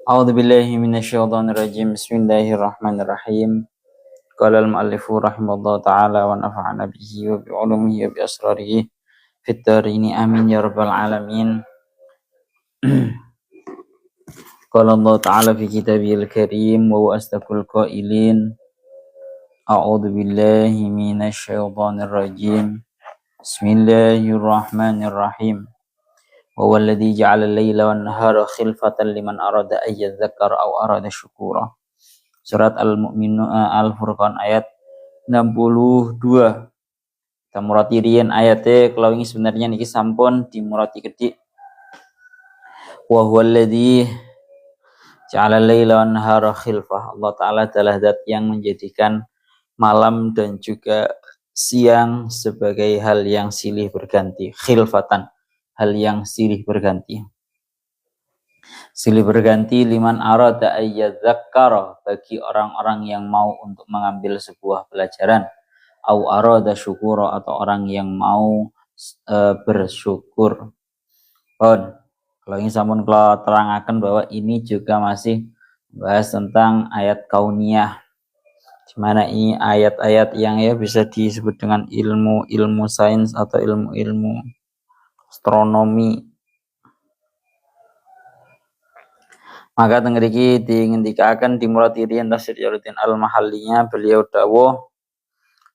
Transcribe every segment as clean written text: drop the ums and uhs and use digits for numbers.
A'udzu billahi minasyaitonir rajim. Bismillahirrahmanirrahim. Qala al-mu'allifu rahimahullahu ta'ala wa nafa'ana bihi wa bi 'ulumihi wa bi asrarihi fid dharain amin ya rabbal alamin. Qala Allah ta'ala fi kitabihil karim wa huwa asdaqul qailin. A'udzu billahi minasyaitonir rajim. Bismillahirrahmanirrahim. Wa walladzi ja'ala al-laila wan nahara khilfatan liman arada ay yadhakkara aw arada syukura. Surat Al-Mu'minun Al-Furqan ayat 62. Kita murati riyen ayate kalau ini sebenarnya niki sampun dimurati kedhik. Wa huwallazi ja'ala al-laila wan nahara khilfah. Allah taala adalah zat yang menjadikan malam dan juga siang sebagai hal yang silih berganti. Khilfatan, hal yang silih berganti. Silih berganti liman arada ayyadzakkara, bagi orang-orang yang mau untuk mengambil sebuah pelajaran, au arada syukura, atau orang yang mau bersyukur. Kalau ini sampun kalau terangaken bahwa ini juga masih bahas tentang ayat kauniyah, di mana ini ayat-ayat yang ya bisa disebut dengan ilmu sains atau ilmu astronomi. Maka tengriki diingendikaken dimurati riyen Tafsir Jalaluddin Al-Mahallinya, beliau dawuh,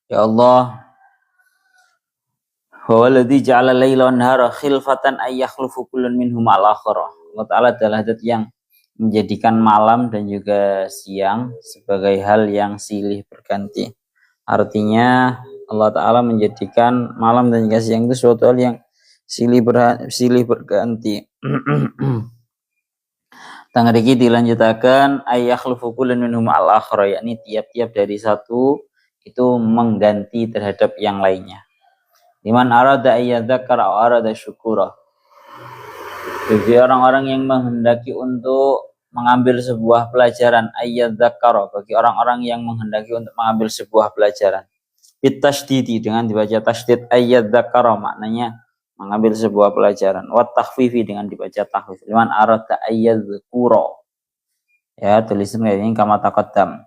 ya Allah, wa walladzi ja'ala al-laila wan nahara khilfatan ay yakhlufu kullun minhum al-akhar. Allah taala adalah zat yang menjadikan malam dan juga siang sebagai hal yang silih berganti. Artinya Allah taala menjadikan malam dan juga siang itu suatu hal yang silih berganti. Tangriki dilanjutakan ayakhlufu kullun minhum al-akhar, yakni tiap-tiap dari satu itu mengganti terhadap yang lainnya. Liman arada ayyadzakara aw arada syukura, bagi orang-orang yang menghendaki untuk mengambil sebuah pelajaran, ayyadzakara, bagi orang-orang yang menghendaki untuk mengambil sebuah pelajaran. Bitasydidi, dengan dibaca tasydid, ayyadzakara maknanya mengambil sebuah pelajaran. Wat takhfifi, dengan dibaca takhfif. Liman arada ayyadzkura, ya tulisan kayak ini kama taqaddam,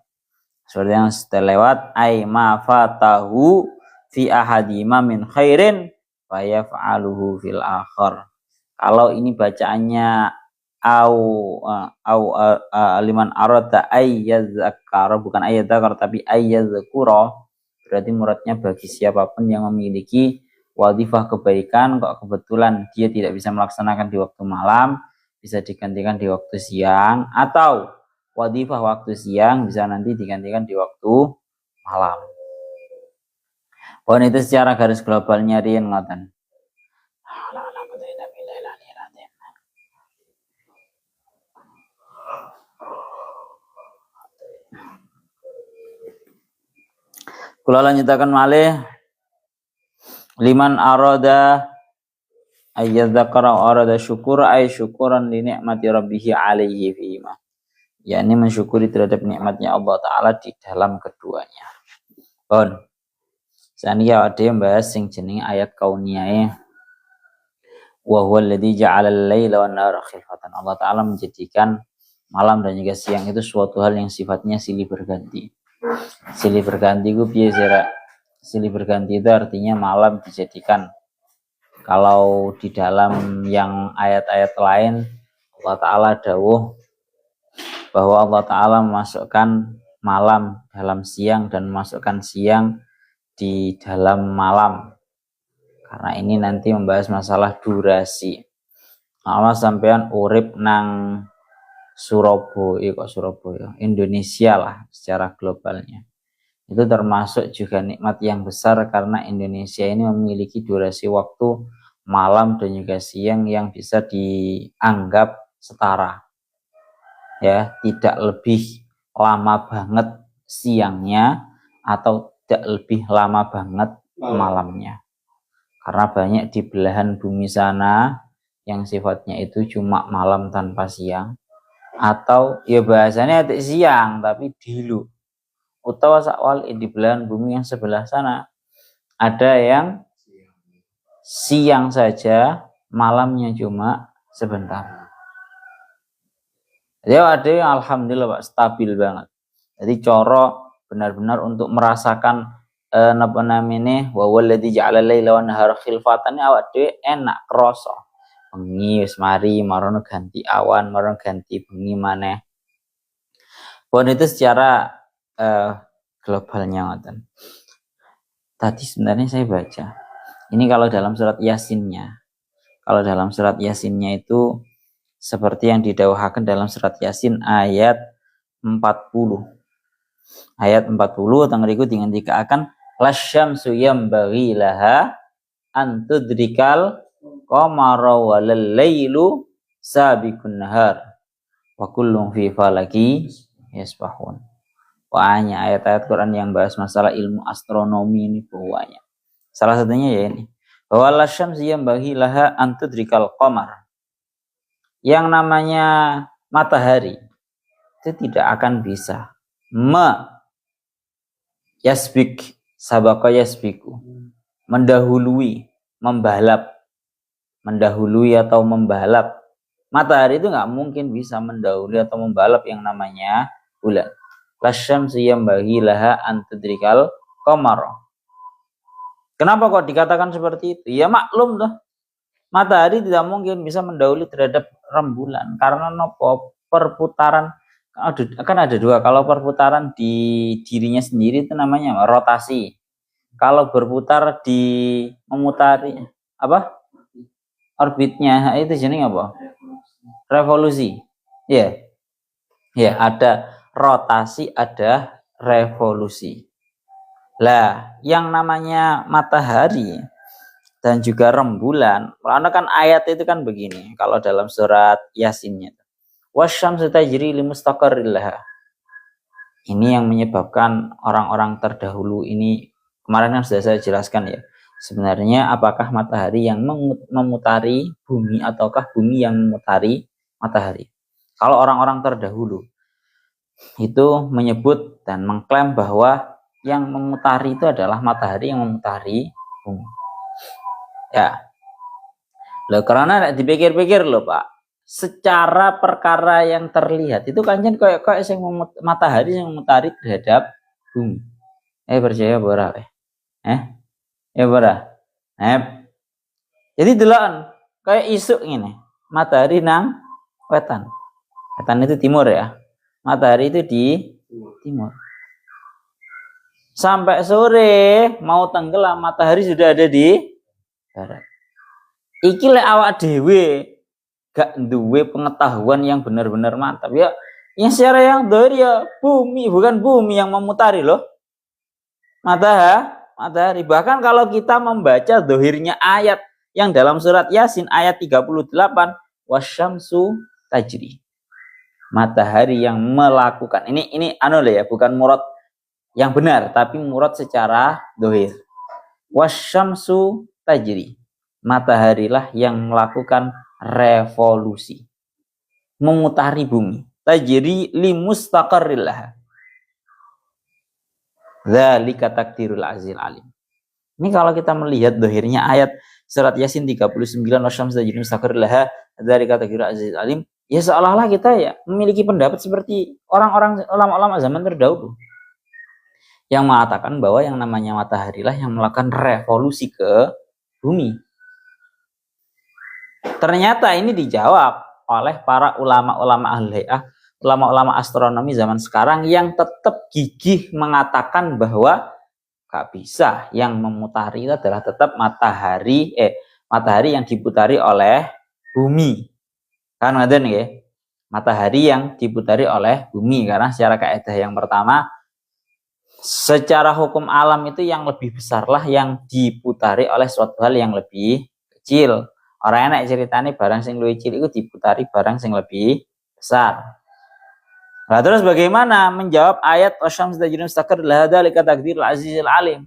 seperti yang sudah lewat. Ay ma fatahu fi ahadima min khairin fa yaf'aluhu fil akhar. Kalau ini bacaannya liman arada ayyadzkara, bukan ayyadzkara tapi ayyadzkura, berarti muradnya bagi siapapun yang memiliki wadifah kebaikan, kok kebetulan dia tidak bisa melaksanakan di waktu malam, bisa digantikan di waktu siang, atau wadifah waktu siang bisa nanti digantikan di waktu malam. Pohon itu secara garis globalnya riyen ngoten. Kula lanjutaken malih. Liman arada ayyadzakara wa arada syukur ay syukuran li ni'mati rabbih alaihi fima, yakni mensyukuri terhadap nikmatnya Allah taala di dalam keduanya. Saniki awake membahas sing jenenge ayat kauniyae, wa huwal ladzi ja'ala al-laila wan nahara khilfatan. Allah taala menjadikan malam dan juga siang itu suatu hal yang sifatnya silih berganti. Silih berganti ku piye sira? Silih berganti itu artinya malam dijadikan, kalau di dalam yang ayat-ayat lain Allah taala dawuh bahwa Allah taala memasukkan malam dalam siang dan memasukkan siang di dalam malam. Karena ini nanti membahas masalah durasi. Allah sampean urip nang Surabaya, Indonesia lah secara globalnya. Itu termasuk juga nikmat yang besar karena Indonesia ini memiliki durasi waktu malam dan juga siang yang bisa dianggap setara. Ya, tidak lebih lama banget siangnya atau tidak lebih lama banget malamnya. Karena banyak di belahan bumi sana yang sifatnya itu cuma malam tanpa siang, atau ya bahasanya siang tapi dilu. Utawa sakwal di belahan bumi yang sebelah sana ada yang siang saja, malamnya cuma sebentar. Jadi ada yang alhamdulillah Pak stabil banget. Jadi coro benar-benar untuk merasakan napa namine wa walladzi ja'ala laila wan nahara khilfatan awak dhewe enak krasa. Bengi wis mari marono ganti awan, marono ganti bengi maneh. Pun itu secara globalnya ngoten. Tadi sebenarnya saya baca. Ini kalau dalam surat Yasinnya. Kalau dalam surat Yasinnya itu seperti yang didawahkan dalam surat Yasin ayat 40. Ayat 40 tangriku dengan dikatakan lasyamsu yambaghi laha an tudrikal qamara wal lailu sabiqun nahar wa kullun fi falaki yasbahun. Banyak ayat-ayat Quran yang bahas masalah ilmu astronomi ini banyak. Salah satunya ya ini. Bahwa lasyamsu yambaghi laha an tudrikal qamar. Yang namanya matahari itu tidak akan bisa yasbik sabaka yasbiku, mendahului, mendahului atau membalap. Matahari itu nggak mungkin bisa mendahului atau membalap yang namanya bulan. Lasyamsu yambaghi laha an tudrikal qamar. Kenapa kok dikatakan seperti itu? Ya maklum tuh. Matahari tidak mungkin bisa mendahului terhadap rembulan karena nopo perputaran akan ada dua. Kalau perputaran di dirinya sendiri itu namanya rotasi. Kalau berputar di memutari apa orbitnya itu jenis apa? Revolusi. Ya, ya ada rotasi, ada revolusi. Lah, yang namanya matahari dan juga rembulan, karena kan ayat itu kan begini, kalau dalam surat Yasinnya. Wasyamsu tajri li mustaqarril laha. Ini yang menyebabkan orang-orang terdahulu ini, kemarin kan sudah saya jelaskan ya. Sebenarnya apakah matahari yang memutari bumi ataukah bumi yang memutari matahari? Kalau orang-orang terdahulu itu menyebut dan mengklaim bahwa yang memutari itu adalah matahari yang memutari bumi. Ya, loh karena dipikir-pikir loh Pak, secara perkara yang terlihat itu kan kayak yang matahari yang memutari terhadap bumi. Percaya bora ya bora. Jadi deloken kayak isu ini, matahari nang wetan. Wetan itu timur ya. Matahari itu di timur. Sampai sore mau tenggelam matahari sudah ada di barat. Iki lek awak dhewe gak duwe pengetahuan yang benar-benar mantap ya. Yang secara yang dhahir ya bumi, bukan bumi yang memutari loh. Matahari. Bahkan kalau kita membaca dhahirnya ayat yang dalam surat Yasin ayat 38, wasyamsu tajri. Matahari yang melakukan. Ini ya, bukan murad yang benar, tapi murad secara dhahir. Wasyamsu tajri. Mataharilah yang melakukan revolusi, memutari bumi. Tajri li mustaqarril laha. Dzalika takdirul azizil alim. Ini kalau kita melihat dohirnya ayat surat Yasin 39 wasyamsu tajri mustaqarril laha dzalika takdirul azizil alim, ya seolah-olah kita ya memiliki pendapat seperti orang-orang ulama-ulama zaman terdahulu yang mengatakan bahwa yang namanya mataharilah yang melakukan revolusi ke bumi. Ternyata ini dijawab oleh para ulama-ulama al-hay'ah, ulama-ulama astronomi zaman sekarang yang tetap gigih mengatakan bahwa gak bisa, yang memutari itu adalah tetap matahari yang diputari oleh bumi. Kan ngaten nggih? Matahari yang diputari oleh bumi, karena secara kaidah yang pertama secara hukum alam itu yang lebih besarlah yang diputari oleh suatu hal yang lebih kecil. Orang enak ceritanya barang sing luwih cilik itu diputari barang sing lebih besar. Nah, terus bagaimana menjawab ayat wasyamsu tajri mustaqarril laha dzalika takdirul azizil alim?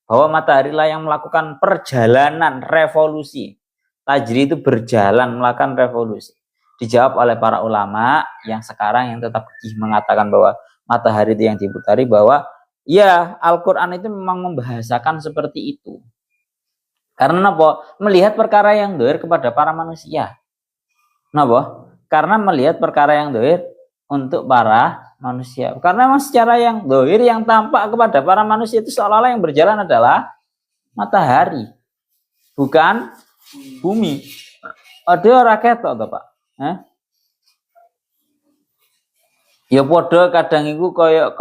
Bahwa matahari lah yang melakukan perjalanan revolusi. Tajri itu berjalan melakukan revolusi. Dijawab oleh para ulama yang sekarang yang tetap mengatakan bahwa matahari itu yang diputari, bahwa ya Al-Quran itu memang membahasakan seperti itu. Karena apa? Melihat perkara yang dohir kepada para manusia. Kenapa? Karena melihat perkara yang dohir untuk para manusia. Karena memang secara yang dohir, yang tampak kepada para manusia itu seolah-olah yang berjalan adalah matahari, bukan bumi. Ada ora ketok to, Pak? Ya padha kadang iku koyok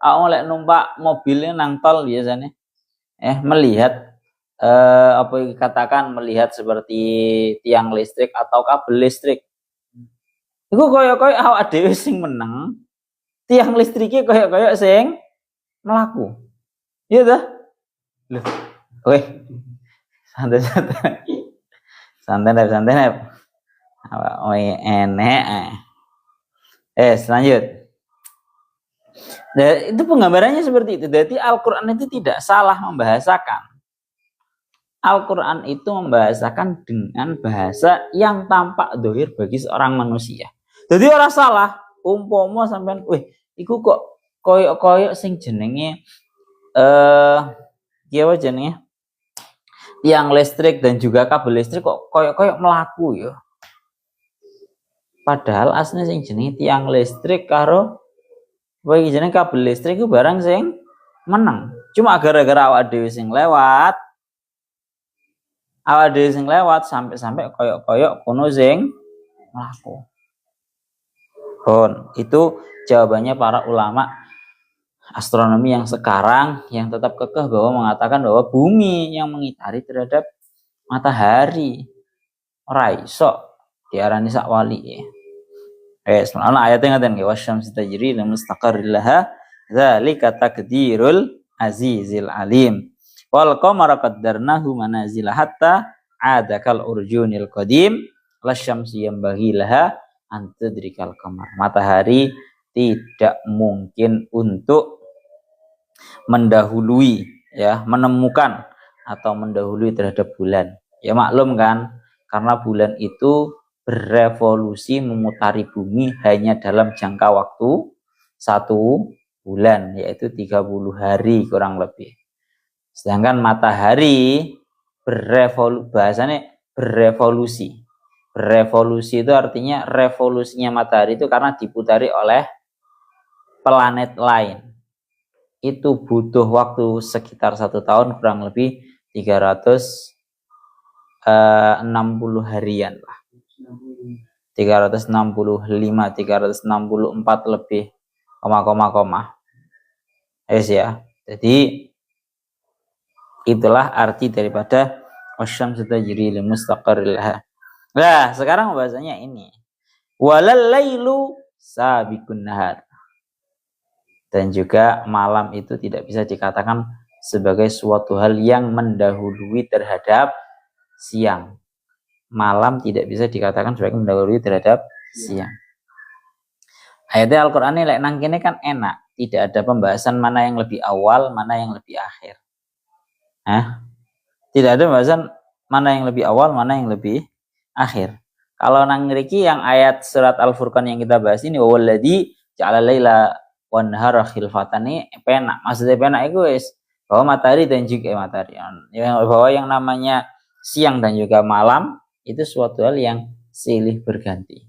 aku lek numpak mobilnya nang tol biasanya. Melihat apa katakan melihat seperti tiang listrik atau kabel listrik. Iku koyok awak dhewe sing meneng, tiang listriknya koyok sing melaku. Iya dah. Loh. Weh. Santai-santai. Santai. Awak enek. Selanjut. Nah, itu penggambarannya seperti itu. Jadi Al-Quran itu tidak salah membahasakan. Al-Quran itu membahasakan dengan bahasa yang tampak dohir bagi seorang manusia. Jadi orang salah. Umpama sampean, iku kok koyok sing jenenge apa jenenge? Tiang listrik dan juga kabel listrik kok koyok melaku ya. Padahal aslinya sing jenenge tiang listrik karo bagi jenenge kabel listrik itu barang sing meneng. Cuma gara-gara awak dhewe sing lewat sampai koyok kono sing mlaku. Itu jawabannya para ulama astronomi yang sekarang yang tetap kekeh bahwa mengatakan bahwa bumi yang mengitari terhadap matahari. Ora iso diarani sak wali. Sebenarnya ayatnya ngaten nggih wasyamsi tajri li mustaqarril laha dzalika taqdirul azizil alim wal qamara qaddarnahu manazila hatta ada kal urjunil qadim lasyamsi yambaghi laha an tudrikal qamar. Matahari tidak mungkin untuk mendahului menemukan atau mendahului terhadap bulan. Ya maklum kan, karena bulan itu berevolusi memutari bumi hanya dalam jangka waktu 1 bulan, yaitu 30 hari kurang lebih. Sedangkan matahari berevolusi. Berevolusi itu artinya revolusinya matahari itu karena diputari oleh planet lain. Itu butuh waktu sekitar 1 tahun kurang lebih 360 harian lah. 365, 364 lebih koma. Ya. Jadi itulah arti daripada wasyamsu tajri li mustaqarril laha. Nah, sekarang bahasanya ini. Walal lailu sabiqun nahar. Dan juga malam itu tidak bisa dikatakan sebagai suatu hal yang mendahului terhadap siang. Malam tidak bisa dikatakan sebagai mendahului terhadap siang. Ayatnya Al-Quran ini nang kene kan enak, tidak ada pembahasan mana yang lebih awal, mana yang lebih akhir. Tidak ada pembahasan mana yang lebih awal, mana yang lebih akhir. Kalau nang ngriki yang ayat surat Al-Furqan yang kita bahas ini walladzi ja'ala laila wan nahara khilfatan ini penak. Maksudnya penak itu bahwa matahari dan juga bahwa yang namanya siang dan juga malam itu suatu hal yang silih berganti.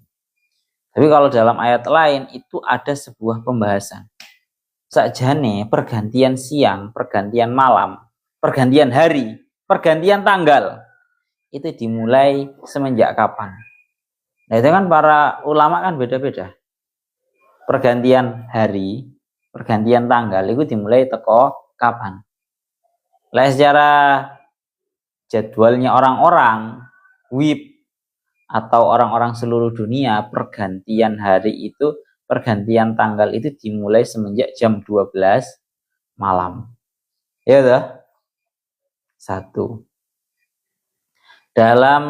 Tapi kalau dalam ayat lain itu ada sebuah pembahasan. Sakjane pergantian siang, pergantian malam, pergantian hari, pergantian tanggal itu dimulai semenjak kapan? Nah itu kan para ulama kan beda-beda. Pergantian hari, pergantian tanggal itu dimulai teko kapan? Lah secara jadwalnya orang-orang WIB atau orang-orang seluruh dunia, pergantian hari itu, pergantian tanggal itu dimulai semenjak jam 12 malam. Ya udah. 1. Dalam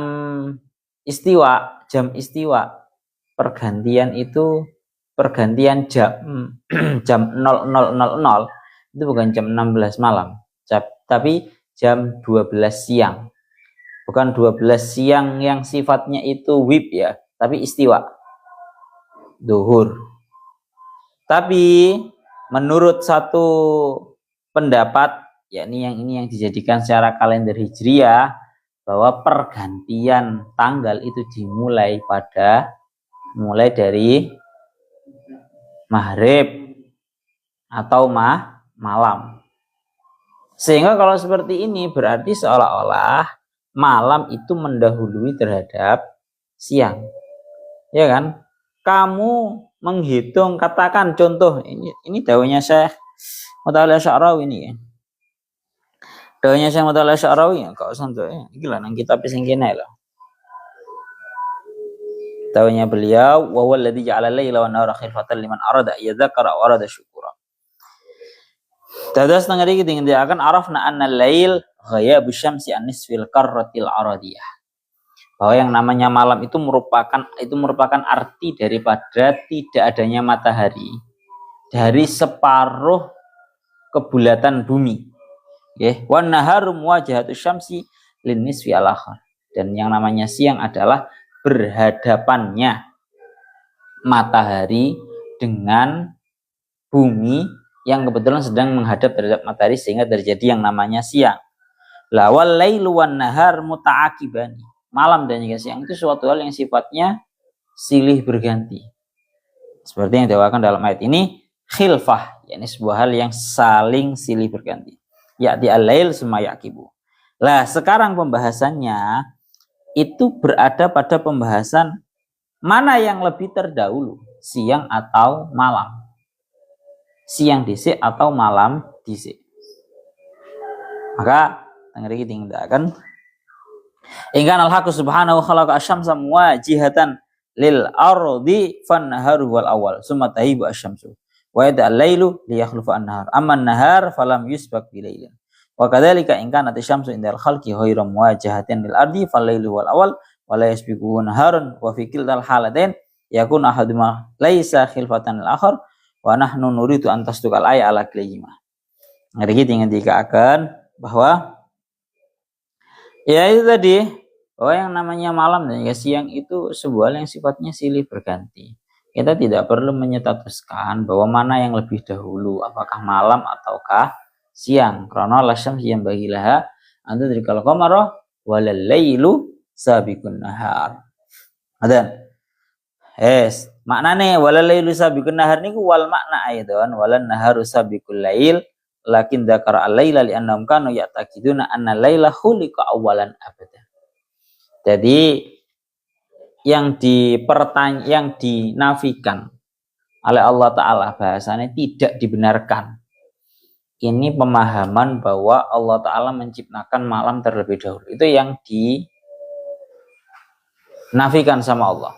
istiwa, jam istiwa, pergantian itu pergantian jam 00.00 itu bukan jam 16 malam, tapi jam 12 siang. Bukan 12 siang yang sifatnya itu WIB ya, tapi istiwa. Duhur. Tapi menurut satu pendapat, yakni yang ini yang dijadikan secara kalender Hijriah, bahwa pergantian tanggal itu dimulai dari maghrib atau malam. Sehingga kalau seperti ini berarti seolah-olah malam itu mendahului terhadap siang. Ya kan? Kamu menghitung, katakan contoh ini dawuhnya Syekh Mutawalli Asy'arawi ini ya. Dawuhnya Syekh Mutawalli Asy'arawi kok santo ya. Iki lho nang kitab sing kene lho. Dawuhnya beliau wa walladzi ja'ala al-laila wan nahara khilfatan liman arada yadzakkara wa arada syukura. Dados nang iki dingendiaken arafna anna al-lail ghayabu syamsi an nisfil qarratil aradiyah. Bahwa yang namanya malam itu merupakan arti daripada tidak adanya matahari dari separuh kebulatan bumi. Ya, wan naharu muwajahatu syamsi lin nisfi al-akhar. Dan yang namanya siang adalah berhadapannya matahari dengan bumi yang kebetulan sedang menghadap terhadap matahari sehingga terjadi yang namanya siang. La wal lailu wan nahar muta'aqibani. Malam dan juga siang itu suatu hal yang sifatnya silih berganti. Seperti yang diwakilkan dalam ayat ini, khilfah, yakni sebuah hal yang saling silih berganti. Ya'ti al-lail summa yaqibu. Lah, sekarang pembahasannya itu berada pada pembahasan mana yang lebih terdahulu, siang atau malam. Siang dhisik atau malam dhisik. Maka tengeri tinggalkan ingkana al-haqqu subhanahu khalaqa asy-syamsa muwajihatan lil ardi fan naharu wal awal summa tahibu asy-syamsu wa yada al-lailu liyakhlufa an-nahar amma an-nahar falam yusbaq bilailin wa kadzalika in kanat asy-syamsu indal khalqi ghairu muwajahatin lil ardi fal lailu wal awal wa la yasbiqu naharun wa fi kiltal halatain yakun ahaduma laisa khilfatan al-akhar wa nahnu nuridu an tasduqal ayat ala kalimah. Ngeri ingin dikatakan bahwa ya itu tadi bahwa yang namanya malam dan juga siang itu sebuah yang sifatnya silih berganti. Kita tidak perlu menyetatuskan bahwa mana yang lebih dahulu, apakah malam ataukah siang. Karena lasyam yang bagilah antu dari kalau qamara walal lailu sabiqun nahar. Adan. Maknane walal lailu sabiqun nahar niku wal makna aidan walan naharu sabiqul lail lakin dzakara al-laila li annahum kanu ya'taqiduna anna al-laila khuliqa awalan abada. Jadi yang dinafikan oleh Allah Ta'ala bahasanya tidak dibenarkan. Ini pemahaman bahwa Allah Ta'ala menciptakan malam terlebih dahulu. Itu yang dinafikan sama Allah.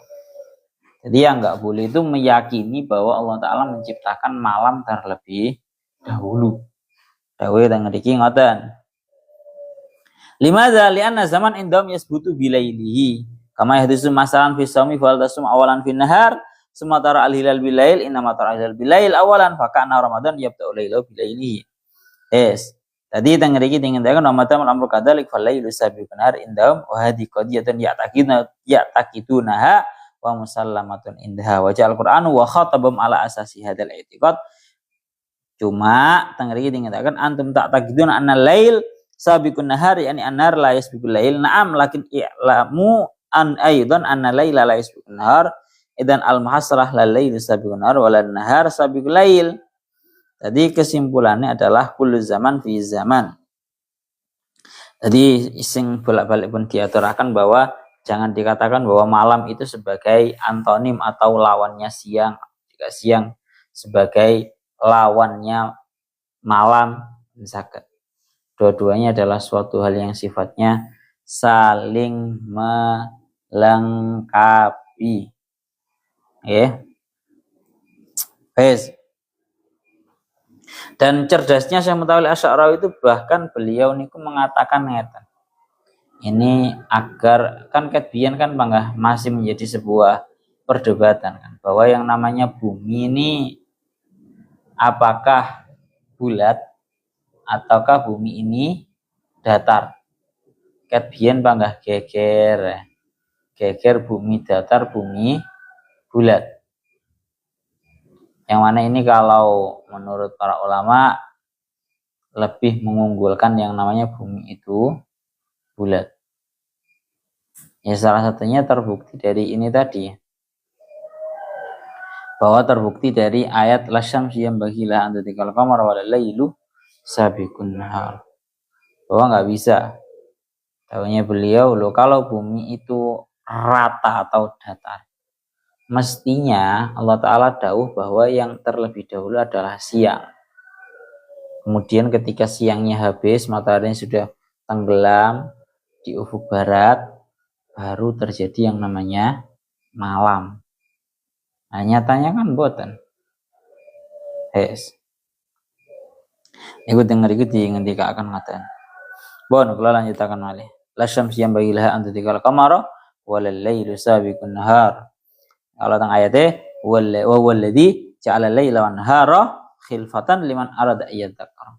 Jadi yang nggak boleh itu meyakini bahwa Allah Ta'ala menciptakan malam terlebih dahulu. Dawuh teng ngriki ngoten. Limadza li'anna zaman indahum yasbutu bilailihi. Kama yahdisu masalan fi shaumi fal tasum awalan fi nahar summa tara al-hilal bilail inna tara al-hilal bilail awalan fa kana ramadan yabta'u lailahu bilailihi. Tadi teng ngriki dingendaken Ramadan amru kadzalik fal lailu sabiqun nahar indahum wa hadi qadiyatan ya'taqidunaha wa musallamatun indaha wa ja'al Qur'anu wa khatabam ala asasi hadzal i'tiqad. Cuma tengeri dikatakan antum tak taqidun anna lail sabiqun nahar yani an-nahar la yasbiqul lail. Na'am lakin i'lamu an aidan anna laila la yasbiqun nahar. Idan al-muhasrah la lail sabiqun nahar wa la nahar sabiqul lail. Jadi kesimpulannya adalah kullu zaman fi zaman. Jadi sing bolak-balik pun diaturakan bahwa jangan dikatakan bahwa malam itu sebagai antonim atau lawannya siang. Jika siang sebagai lawannya malam, zakat. Dua-duanya adalah suatu hal yang sifatnya saling melengkapi. Ya. Dan cerdasnya Syekh Mutawalli Asy'arawi itu bahkan beliau niku mengatakan ngeten. Ini agar kan ketbian kan bangga masih menjadi sebuah perdebatan kan bahwa yang namanya bumi ini apakah bulat ataukah bumi ini datar. Ketbian bangga geger bumi datar bumi bulat. Yang mana ini kalau menurut para ulama lebih mengunggulkan yang namanya bumi itu bulat. Ya salah satunya terbukti dari ini tadi. bahwa terbukti dari ayat lasyamsi yanbaghi laha an tudrikal qamara wal lailu sabiqun nahar, bahwa nggak bisa. Tahunya beliau, loh kalau bumi itu rata atau datar, mestinya Allah Ta'ala dawuh bahwa yang terlebih dahulu adalah siang. Kemudian ketika siangnya habis, matahari sudah tenggelam di ufuk barat, baru terjadi yang namanya malam. Nah, nyatanya kan boten. Ikut dengar ikut akan ngatain. Bon, kula lanjutaken malih. La syamsi yanbaghi laha an tudrikal qamara wal lailu sabiqun nahar. Kalau teng ayate wa walladzi ja'ala laila wan nahara khilfatan liman arada ayyadzakar.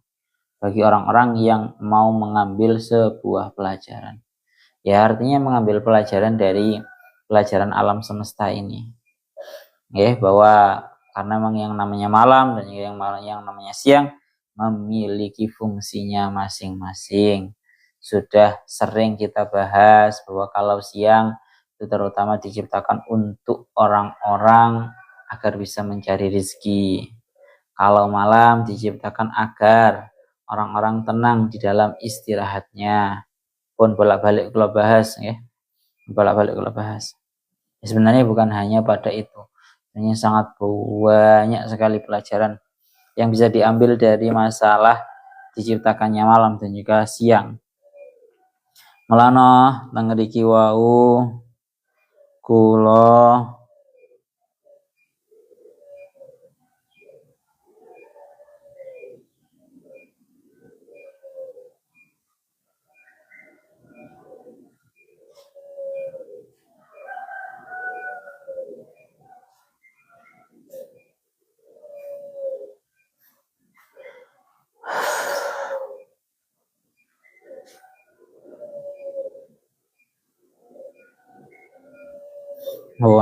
Bagi orang-orang yang mau mengambil sebuah pelajaran. Ya, artinya mengambil pelajaran dari pelajaran alam semesta ini. Ya, bahwa karena memang yang namanya malam dan yang namanya siang memiliki fungsinya masing-masing. Sudah sering kita bahas bahwa kalau siang itu terutama diciptakan untuk orang-orang agar bisa mencari rezeki. Kalau malam diciptakan agar orang-orang tenang di dalam istirahatnya. Pun bolak-balik kalau bahas ya. Bolak-balik kalau bahas. Ya, sebenarnya bukan hanya pada itu. Sebenarnya sangat banyak sekali pelajaran yang bisa diambil dari masalah diciptakannya malam dan juga siang. Melano tengeriki wau kula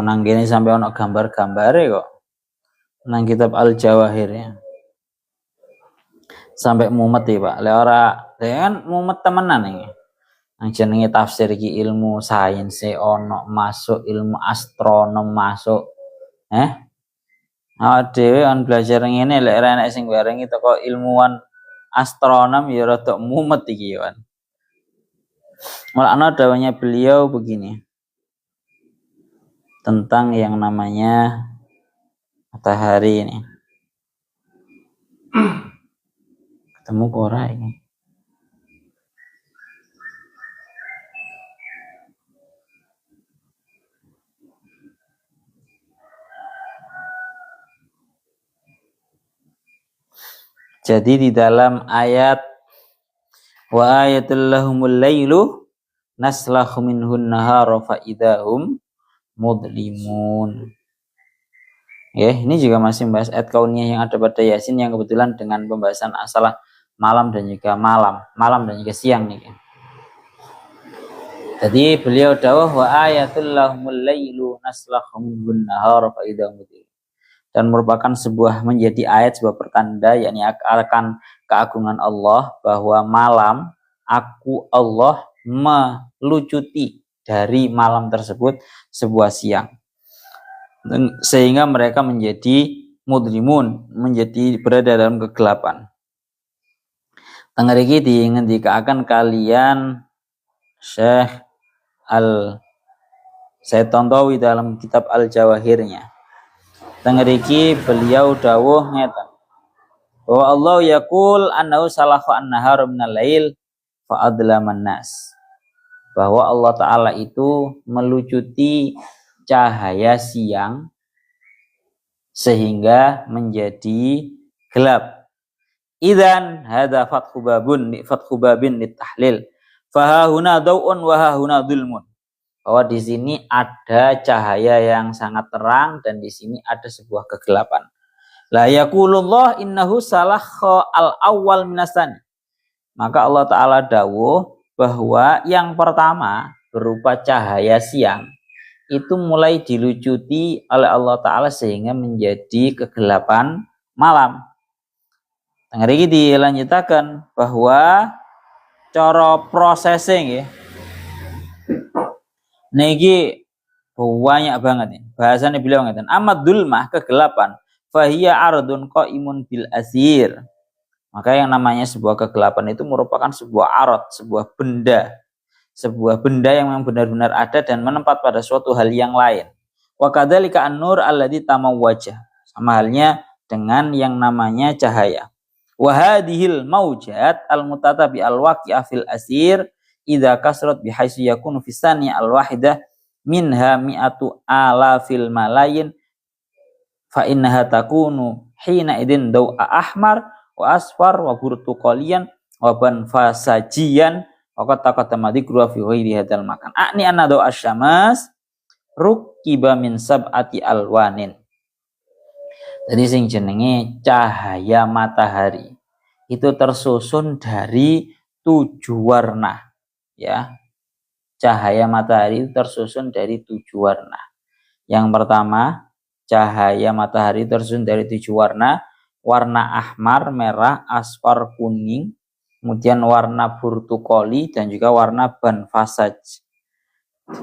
nang kene sampai ono gambar-gambare kok. Nang kitab Al-Jawahir ya. Sampai mumet ya, Pak. Le ora kan mumet temenan iki. Nang jenenge tafsir iki ilmu sains ono masuk, ilmu astronom masuk. Dhewe on belajar ngene lek enek sing barengi teko ilmuwan astronom ya rada mumet iki kan. Mulane dawuhnya beliau begini. Tentang yang namanya matahari ini. Ketemu ora ini? Jadi di dalam ayat wa ayatul lahumul lailu naslahu minhun nahara fa idahum mudlimun. Ya, ini juga masih membahas ayat kauniyah yang ada pada Yasin yang kebetulan dengan pembahasan asalah malam dan juga malam dan juga siang nih. Jadi beliau dawuh wa ayatul lahumul lailu naslahu minhun nahara fa idahum mudlimun. Dan merupakan sebuah menjadi ayat, sebuah pertanda yakni akan keagungan Allah bahwa malam aku Allah melucuti dari malam tersebut sebuah siang sehingga mereka menjadi mudlimun, menjadi berada dalam kegelapan. Tengah iki dingendikaken kalian Syekh Said Tontowi dalam kitab Al-Jawahirnya. Tengeriki beliau dawuh ngeten bahwa Allah yaqul annahu salafa an-nahar minal lail fa adlaman nas, bahwa Allah Ta'ala itu melucuti cahaya siang sehingga menjadi gelap. Idzan hadza fathu babin litahlil fa huna daw'un wa huna dhulmun, bahwa di sini ada cahaya yang sangat terang dan di sini ada sebuah kegelapan. La yaqulullah innahu salakha al-awwal minasani. Maka Allah Ta'ala dawuh bahwa yang pertama berupa cahaya siang itu mulai dilucuti oleh Allah Ta'ala sehingga menjadi kegelapan malam. Tengah iki dilanjutaken bahwa cara processing ya niki banyak banget ini. Bahasanya beliau ngatakan amat dulmah kegelapan fahiya ardun qaimun bil asir. Maka yang namanya sebuah kegelapan itu merupakan sebuah arad, sebuah benda yang memang benar-benar ada dan menempat pada suatu hal yang lain. Wa kadzalika an-nur alladzi tamawwajah. Sama halnya dengan yang namanya cahaya. Wa hadhil maujat al-mutatabi al-waqi'ah fil asir idza kasrat bihaitsu yakunu fi sani al-wahidah minha mi'atu alafil malayin fa innaha takunu hina idin dawa ahmar wa asfar wa burtuqaliyan wa banfasajiyan wa qad taqaddama dzikru fi ghairi hadzal makan. Ani anna dawa asyamas rukiba min sab'ati alwanin. Jadi sing jenenge cahaya matahari itu tersusun dari 7 warna, ya. Cahaya matahari itu tersusun dari 7 warna. Yang pertama, cahaya matahari tersusun dari 7 warna. Warna ahmar, merah, asfar, kuning, kemudian warna burtukoli, dan juga warna banfasaj.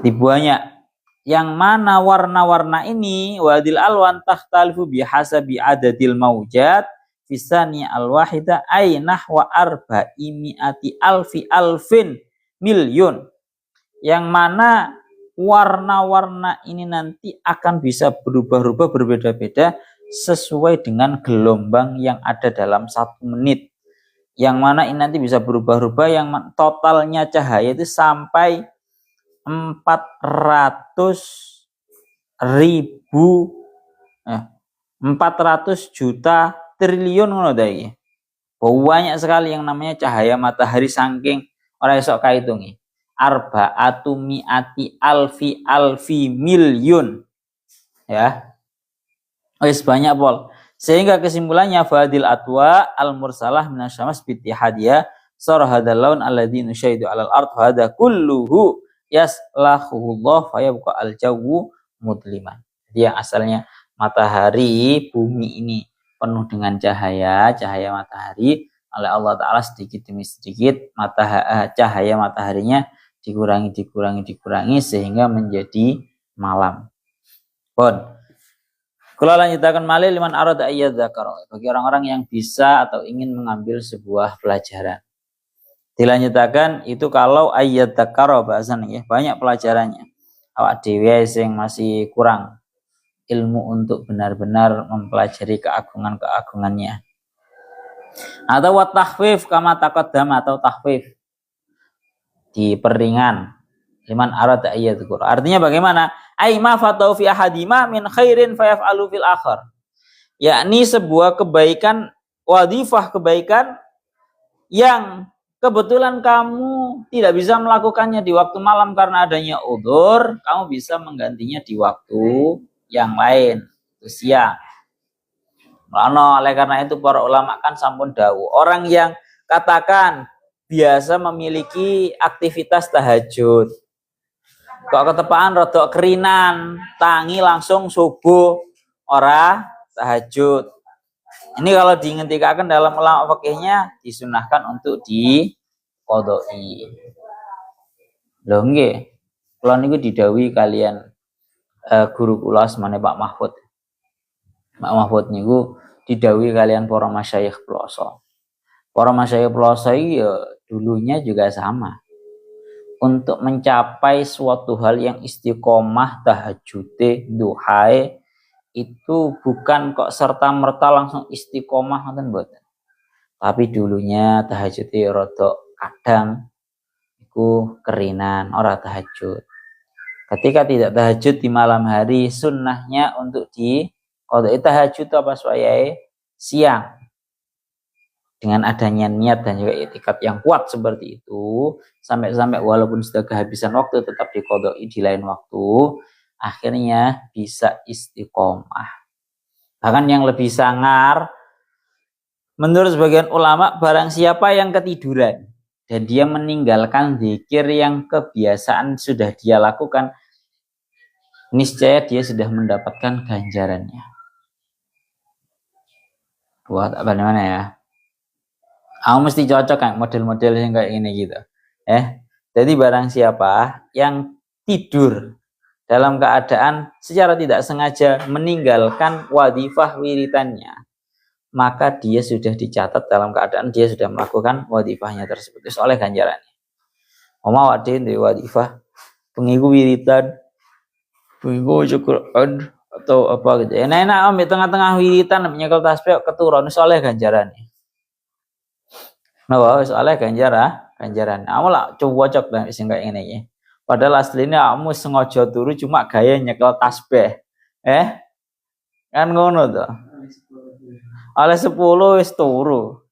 Di banyak. Yang mana warna-warna ini wadil alwan takhtalifu bihasabi adadil maujat fisani alwahida ay nahwa arba'i mi'ati alfin milyun. Yang mana warna-warna ini nanti akan bisa berubah-ubah berbeda-beda sesuai dengan gelombang yang ada dalam 1 menit. Yang mana ini nanti bisa berubah-ubah yang totalnya cahaya itu sampai 400 juta triliun ngono ta iki. Banyak sekali yang namanya cahaya matahari saking ora iso kahitungi. Arba'atu mi'ati alfi milyun. Ya. Wis banyak pol. Sehingga kesimpulannya fadil atwa al-mursalah minasyamas bitihadiyah sarhadal laun alladzi nusyaidu 'alal ard hada kulluhu yaslahuhullah fayabqa al-jawu mudliman. Jadi yang asalnya matahari, bumi ini penuh dengan cahaya matahari, oleh Allah Ta'ala sedikit demi sedikit cahaya mataharinya dikurangi sehingga menjadi malam. Pun kalau lanjutkan malih liman arada ayyadzakara, bagi orang-orang yang bisa atau ingin mengambil sebuah pelajaran. Dilanjutkan itu kalau ayyadzakara bahasanya ya, banyak pelajarannya. Awak dhewe sing masih kurang ilmu untuk benar-benar mempelajari keagungan-keagungannya. Atau wat tahfif kama taqaddama, atau tahfif diperingan liman arada ayyadzakara. Artinya bagaimana? Ai ma fatau fi ahadima min khairin fayaf'alu fil akhar. Yakni sebuah kebaikan, wadifah kebaikan yang kebetulan kamu tidak bisa melakukannya di waktu malam karena adanya udzur, kamu bisa menggantinya di waktu yang lain, itu siang. Oleh karena itu para ulama kan sampun dawuh, orang yang katakan biasa memiliki aktivitas tahajud, kok ketepaan rodok kerinan, tangi langsung subuh ora tahajud. Ini kalau dihentikan dalam ulama fikihnya disunahkan untuk diqodoi. Lho nggih. Kula niku didhawuhi kalian guru kula semane Pak Mahfud. Pak Mahfud niku didhawuhi kalian para masyayikh ploso. Para masyayikh ploso ya dulunya juga sama. Untuk mencapai suatu hal yang istiqomah tahajute duhae itu bukan kok serta-merta langsung istiqomah ngoten mboten. Tapi dulunya tahajute rodok kadang iku kerinan ora tahajud. Ketika tidak tahajud di malam hari, sunnahnya untuk di qodoi tahajud apa wayahe siang. Dengan adanya niat dan juga itikad yang kuat seperti itu, sampai walaupun sudah kehabisan waktu tetap diqodoi di lain waktu, akhirnya bisa istiqomah. Bahkan yang lebih sangar, menurut sebagian ulama, barang siapa yang ketiduran dan dia meninggalkan zikir yang kebiasaan sudah dia lakukan, niscaya dia sudah mendapatkan ganjarannya. Buat apa namanya ya? Aku mesti cocok kan model-model yang kayak ini gitu. Jadi barang siapa yang tidur dalam keadaan secara tidak sengaja meninggalkan wadifah wiritannya, maka dia sudah dicatat dalam keadaan dia sudah melakukan wadifahnya tersebut oleh ganjarannya. Oma wadin di wadifah pengiku wiritan, pengiku Quran atau apa gitu. Enak ambil tengah-tengah wiritan nyekel tasbih keturun oleh ganjarannya. Nah, oleh ganjaran. Kamu lah coba cocok dan sing kayak ini. Padahal aslinya kamu sengaja turu cuma gaya nyekel tasbih. Kan ngono tuh. Oleh 10 wis turu.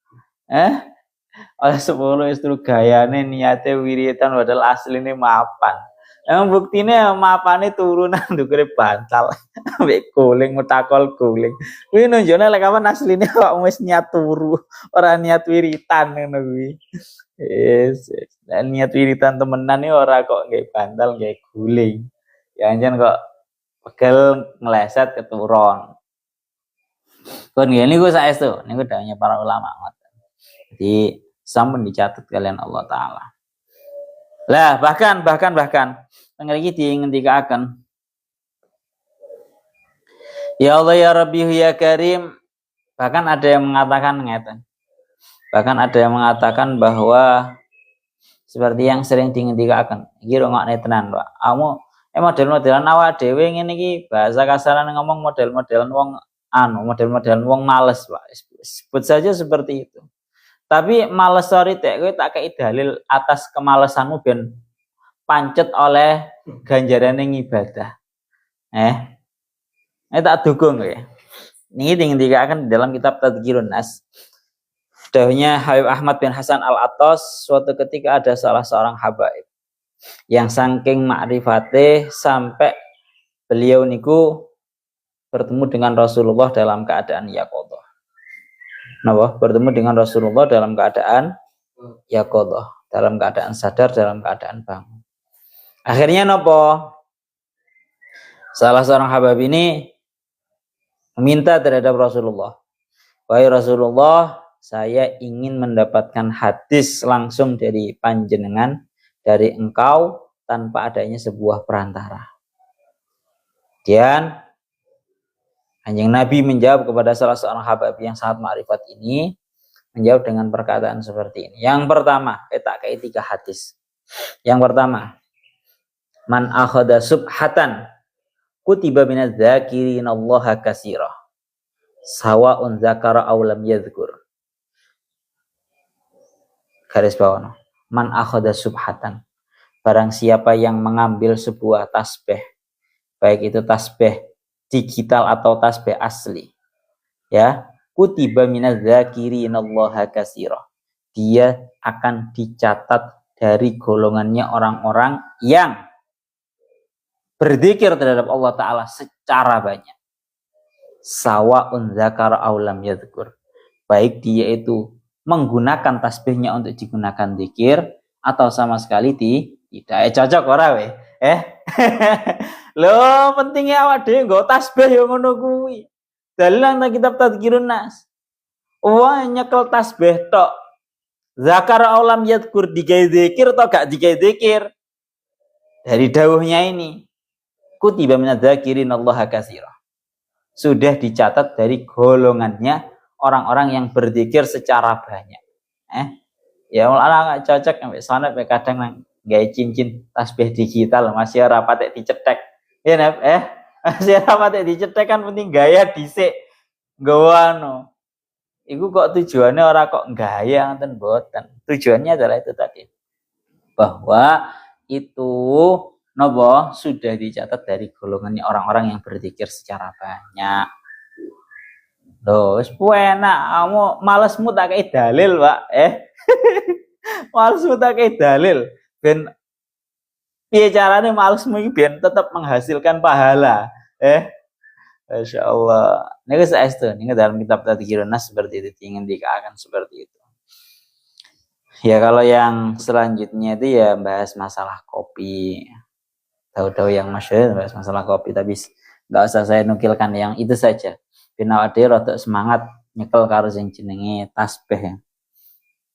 Oleh 10 wis turu gayane niate wiritan padahal asline mapan. Emang buktinya mapane turunan ndukure bantal. Ambek guling mutakol guling. Kuwi nunjukne lek kapan asline kok wis niat turu, ora niat wiritan ngono kuwi. Yes. Dan niat wiritan temenan iki ora kok nggih bantal nggih guling. Ya anjen kok pegel ngeleset keturun. Kon ngene niku saestu, niku dawuhnya para ulama. Jadi sampun dicatat kalian Allah taala. Lah bahkan ngriki dingendikaken. Ya Allah ya Rabbi ya Karim. Bahkan ada yang mengatakan ngeten. Bahkan ada yang mengatakan bahwa seperti yang sering dingendikaken. Iki rungokne tenan, Pak. Kamu model-modelan awak dhewe ngene iki bahasa kasaran ngomong model-modelan wong model-modelan wong males, Pak. Sebut saja seperti itu. Tapi males sorry kowe tak kei dalil atas kemalesanmu ben pancet oleh ganjarane ibadah. Tak dukung ya. Ini dingendikaken dalam kitab Tadhkirun Nas. Dawuhnya Habib Ahmad bin Hasan Al-Attas, suatu ketika ada salah seorang habaib yang saking ma'rifate sampai beliau niku bertemu dengan Rasulullah dalam keadaan yaqadhah. Napa? Bertemu dengan Rasulullah dalam keadaan yaqadhah, dalam keadaan sadar, dalam keadaan bangun. Akhirnya napa? Salah seorang habaib ini meminta terhadap Rasulullah, wahai Rasulullah, saya ingin mendapatkan hadis langsung dari panjenengan, dari engkau tanpa adanya sebuah perantara. Dan Kanjeng Nabi menjawab kepada salah seorang habaib yang sangat ma'rifat ini, menjawab dengan perkataan seperti ini. Yang pertama, tak kayak 3 hadis. Yang pertama, man akhadha subhatan kutiba minadz dzakirina Allah katsira sawa'un dzakara aw lam yadhkur. Garis bawah. Man akhadha subhatan. Barang siapa yang mengambil sebuah tasbih, baik itu tasbih digital atau tasbih asli, ya, kutiba minadz dzakirina Allah katsira. Dia akan dicatat dari golongannya orang-orang yang berzikir terhadap Allah Ta'ala secara banyak. Sawa'un dzakara aw lam yadhkur. Baik dia itu menggunakan tasbihnya untuk digunakan zikir atau sama sekali tidak. Cocok ora we? Loh, pentingnya awak dhewe nggo tasbih yo ngono kuwi. Dalil nang kitab Tadhkirun Nas. Wah, nyekel tasbih tok. Zakar aulam yadkur digawe zikir atau gak digawe zikir? Dari dawuhnya ini, kutiba minadz dzakirin Allah katsira. Sudah dicatat dari golongannya orang-orang yang berzikir secara banyak. Ya malah gak cocok sampai sana kadang nang gawe cincin tasbih digital masih ora patek dicetek. Ya nep, masih ora patek dicetek kan penting gaya dhisik. Nggawa anu. Iku kok tujuannya ora kok gaya ngoten mboten. Tujuannya adalah itu tadi. Bahwa itu nopo sudah dicatat dari golongannya orang-orang yang berzikir secara banyak. Loh, wis enak, kamu malesmu tak kei dalil, Pak. Malesmu tak kei dalil. Ben piye carane malesmu iki ben tetap menghasilkan pahala. Masya Allah. Ini saestu, ini dalam kitab Tadhkirun Nas seperti itu, ingin dikatakan seperti itu. Ya kalau yang selanjutnya itu ya bahas masalah kopi. Tahu-tahu yang masyhur bahas masalah kopi, tapi nggak usah saya nukilkan yang itu saja. Bina ade rotok semangat nyekel karo sing jenenge tasbih.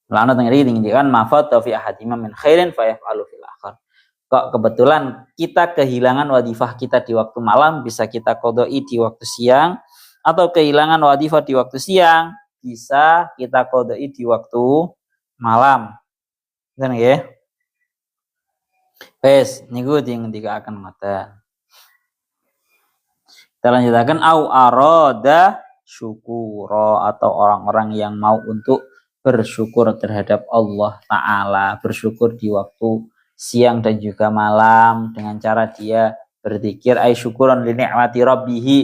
Lan ana teng mriki dingendikan mafat fi ahadima min khairin fa yaf'alu fil akhar. Kok kebetulan kita kehilangan wadifah kita di waktu malam, bisa kita qodoi di waktu siang, atau kehilangan wadifah di waktu siang, bisa kita qodoi di waktu malam. Benar ya? Wes, niku akan ngoten. Kita lanjutkan au arada syukuro, atau orang-orang yang mau untuk bersyukur terhadap Allah Ta'ala, bersyukur di waktu siang dan juga malam dengan cara dia berzikir ay syukuran li ni'mati rabbihi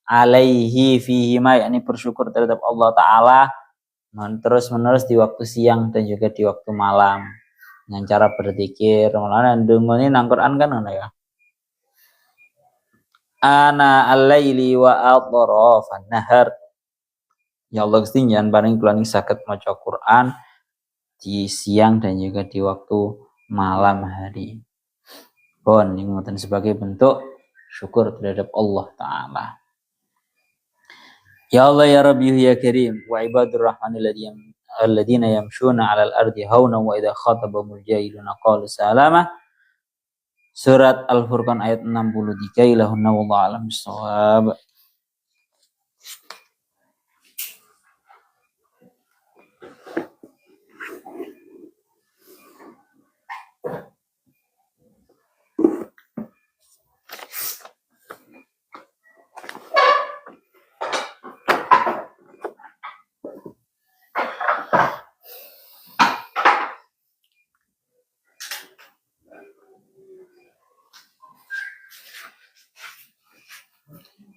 alaihi fihi ma, yakni bersyukur terhadap Allah Ta'ala terus-menerus di waktu siang dan juga di waktu malam dengan cara berzikir. Malah ndungone nang Quran kan ngono ya. Ana al-laili wa atrafan nahar. Ya Allah Gusti njen paring kula saged maca Quran di siang dan juga di waktu malam hari. Pun ngoten sebagai bentuk syukur terhadap Allah Ta'ala. Ya Allah ya Rabbi ya Karim wa ibadur rahmanil alladzina yamshuna 'alal ardi hauna wa idza khatabahumul jahiluna qalu salama. Surat Al-Furqan ayat 63. Ilahunna wallahu a'lam bissawab.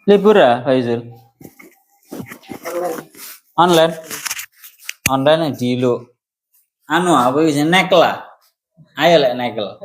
Libur ya, Faizul? Online. Online di lu. Anu apa bisa nekel lah. Ayo lek nekel.